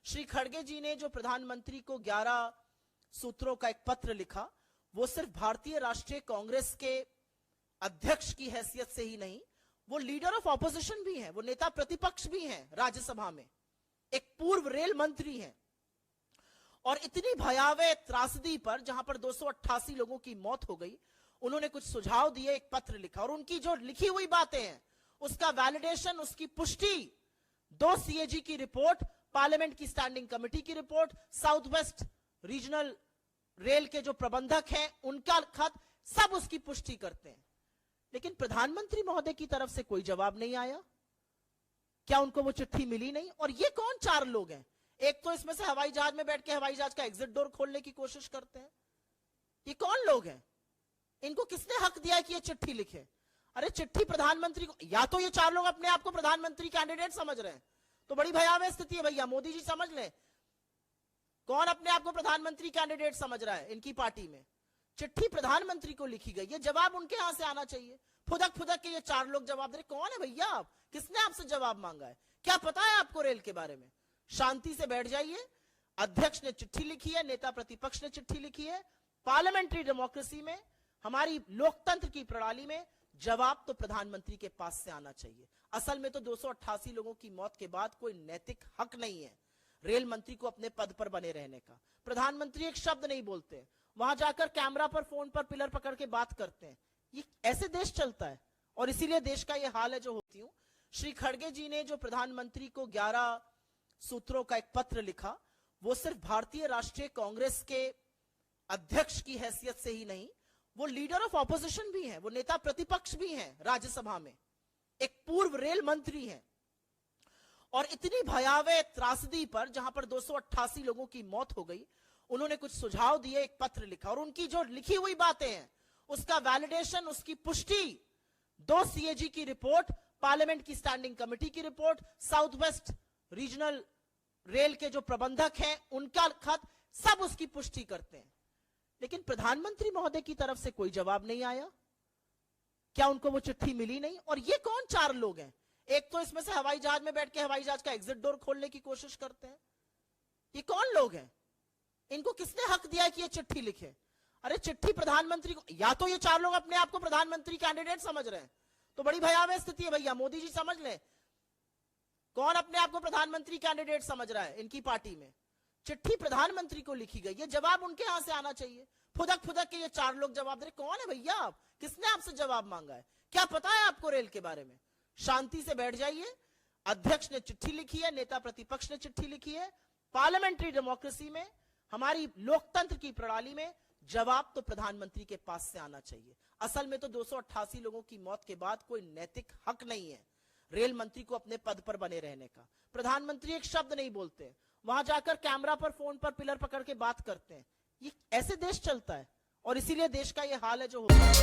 श्री खड़गे जी ने जो प्रधानमंत्री को 11 सूत्रों का एक पत्र लिखा, वो सिर्फ भारतीय राष्ट्रीय कांग्रेस के अध्यक्ष की हैसियत से ही नहीं, वो लीडर ऑफ ऑपोजिशन भी हैं, वो नेता प्रतिपक्ष भी हैं राज्यसभा में, एक पूर्व रेल मंत्री हैं। और इतनी भयावह त्रासदी पर, जहां पर 288 लोगों की मौत हो गई, उन्होंने कुछ सुझाव दिए, एक पत्र लिखा। और उनकी जो लिखी हुई बातें हैं उसका वैलिडेशन, उसकी पुष्टि 2 सीएजी की रिपोर्ट, पार्लियामेंट की स्टैंडिंग कमेटी की report, south west regional rail के जो प्रबंधक हैं उनका खत, सब उसकी पुष्टि करते हैं। लेकिन प्रधानमंत्री महोदय की तरफ से कोई जवाब नहीं आया। क्या उनको वो चिट्ठी मिली नहीं? और ये कौन 4 लोग हैं? एक तो इसमें से हवाई जहाज में बैठ के हवाई जहाज का एग्जिट डोर खोलने की कोशिश करते हैं। ये कौन लोग हैं? इनको किसने हक दिया कि ये चिट्ठी लिखे? अरे चिट्ठी प्रधानमंत्री को, या तो ये 4 लोग अपने आप को प्रधानमंत्री कैंडिडेट समझ रहे हैं, तो बड़ी भयावह स्थिति है भैया। मोदी जी समझ लें, कौन अपने आप को प्रधानमंत्री कैंडिडेट समझ रहा है इनकी पार्टी में? चिट्ठी प्रधानमंत्री को लिखी गई, ये जवाब उनके यहां से आना चाहिए। फुदक फुदक के ये 4 लोग जवाब दे रहे। कौन है भैया आप? किसने आपसे जवाब मांगा है? क्या पता है आपको रेल के बारे में? शांति से बैठ जाइए। अध्यक्ष ने चिट्ठी लिखी है, नेता प्रतिपक्ष ने चिट्ठी लिखी है। पार्लियामेंट्री डेमोक्रेसी में, हमारी लोकतंत्र की प्रणाली में जवाब तो प्रधानमंत्री के पास से आना चाहिए। असल में तो 288 लोगों की मौत के बाद कोई नैतिक हक नहीं है रेल मंत्री को अपने पद पर बने रहने का। प्रधानमंत्री एक शब्द नहीं बोलते, वहां जाकर कैमरा पर, फोन पर पिलर पकड़ के बात करते हैं। ये ऐसे देश चलता है और इसीलिए देश का ये हाल है जो होती हूं। श्री खड़गे जी ने जो प्रधानमंत्री को 11 सूत्रों का एक पत्र लिखा, वो सिर्फ भारतीय राष्ट्रीय कांग्रेस के अध्यक्ष की हैसियत से ही नहीं, वो लीडर ऑफ ऑपोजिशन भी हैं, वो नेता प्रतिपक्ष भी हैं राज्यसभा में, एक पूर्व रेल मंत्री हैं। और इतनी भयावह त्रासदी पर, जहां पर 288 लोगों की मौत हो गई, उन्होंने कुछ सुझाव दिए, एक पत्र लिखा। और उनकी जो लिखी हुई बातें हैं उसका वैलिडेशन, उसकी पुष्टि 2 सीएजी की रिपोर्ट, पार्लियामेंट की स्टैंडिंग कमेटी की report, south west regional rail के जो प्रबंधक हैं उनका खत, सब उसकी पुष्टि करते हैं। लेकिन प्रधानमंत्री महोदय की तरफ से कोई जवाब नहीं आया। क्या उनको वो चिट्ठी मिली नहीं? और ये कौन 4 लोग हैं? एक तो इसमें से हवाई जहाज में बैठ के हवाई जहाज का एग्जिट डोर खोलने की कोशिश करते हैं। ये कौन लोग हैं? इनको किसने हक दिया कि ये चिट्ठी लिखे? अरे चिट्ठी प्रधानमंत्री को, या तो ये 4 लोग अपने आप को प्रधानमंत्री कैंडिडेट समझ रहे हैं, तो बड़ी भयावह स्थिति है भैया। मोदी जी समझ लें, कौन अपने आप को प्रधानमंत्री कैंडिडेट समझ रहा है इनकी पार्टी में? चिट्ठी प्रधानमंत्री को लिखी गई, ये जवाब उनके यहां से आना चाहिए। फुदक फुदक के ये 4 लोग जवाब दे रहे। कौन है भैया आप? किसने आपसे जवाब मांगा है? क्या पता है आपको रेल के बारे में? शांति से बैठ जाइए। अध्यक्ष ने चिट्ठी लिखी है, नेता प्रतिपक्ष ने चिट्ठी लिखी है। पार्लियामेंट्री डेमोक्रेसी में, हमारी लोकतंत्र की प्रणाली में जवाब तो प्रधानमंत्री के पास से आना चाहिए। असल में तो 288 लोगों की मौत के बाद कोई नैतिक हक नहीं है रेल मंत्री को अपने पद पर बने रहने का। प्रधानमंत्री एक शब्द नहीं बोलते, वहां जाकर कैमरा पर, फोन पर पिलर पकड़ के बात करते हैं। ये ऐसे देश चलता है और इसीलिए देश का ये हाल है जो होता है।